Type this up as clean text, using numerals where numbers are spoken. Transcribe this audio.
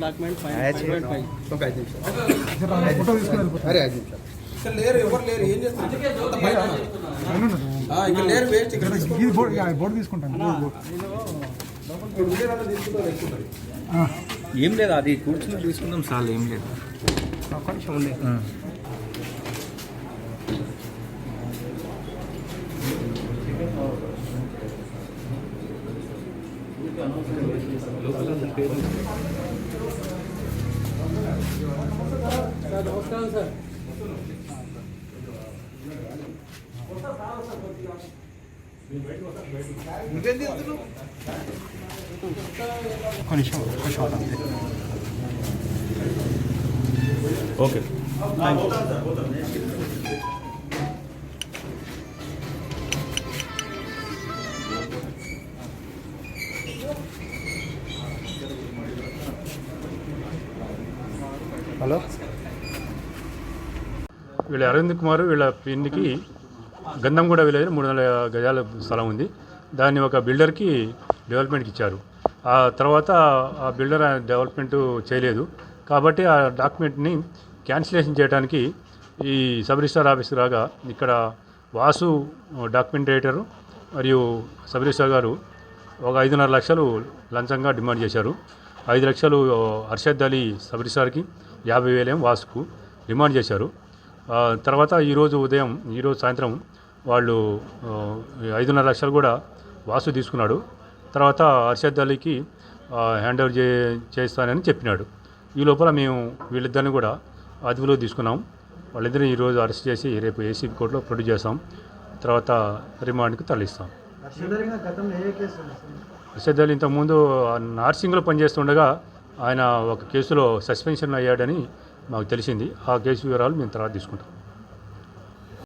Document ఒక 5 నిమిషాలు అరే 5 నిమిషాలు ఇక్కడ లేరు ఎవరు లేరు ఏం చేస్తారు ఇక్కడ లేరు వేస్ట్ ఇక్కడ బోర్డు తీసుకుంటాను ఏం లేదు అది కూర్చుని తీసుకుందాం సార్ ఏం లేదు కొంచెం ఉంది నమస్కారం సార్ కొంచెం ఓకే హలో వీళ్ళ అరవింద్ కుమార్ వీళ్ళ పిన్నికి గంధంగూడ విలేజ్ 300 గజాల స్థలం ఉంది. దాన్ని ఒక బిల్డర్కి డెవలప్మెంట్కి ఇచ్చారు. ఆ తర్వాత ఆ బిల్డర్ డెవలప్మెంట్ చేయలేదు కాబట్టి ఆ డాక్యుమెంట్ని క్యాన్సిలేషన్ చేయడానికి ఈ సబ్ రిజిస్ట్రార్ ఆఫీస్కి రాగా ఇక్కడ వాసు డాక్యుమెంట్ రైటరు మరియు సబ్ రిజిస్ట్రార్ గారు ఒక 5.5 లక్షలు లంచంగా డిమాండ్ చేశారు. 5 లక్షలు అర్షద్ అలీ సబ్ రిజిస్ట్రార్కి, 50,000 వాసుకు డిమాండ్ చేశారు. తర్వాత ఈరోజు సాయంత్రం వాళ్ళు 5.5 లక్షలు కూడా వాసు తీసుకున్నాడు. తర్వాత అర్షద్ అలీకి హ్యాండ్ ఓవర్ చేస్తానని చెప్పినాడు. ఈ లోపల మేము వీళ్ళిద్దరిని కూడా అదుపులో తీసుకున్నాం. వాళ్ళిద్దరిని ఈరోజు అరెస్ట్ చేసి రేపు ఏసీబీ కోర్టులో ప్రొడ్యూస్ చేస్తాం. తర్వాత రిమాండ్కి తరలిస్తాం. అర్షద్ అలీ ఇంతకుముందు నార్సింగ్లో పనిచేస్తుండగా ఆయన ఒక కేసులో సస్పెన్షన్ అయ్యాడని మాకు తెలిసింది. ఆ కేసు వివరాలు మేము తర్వాత తీసుకుంటాం.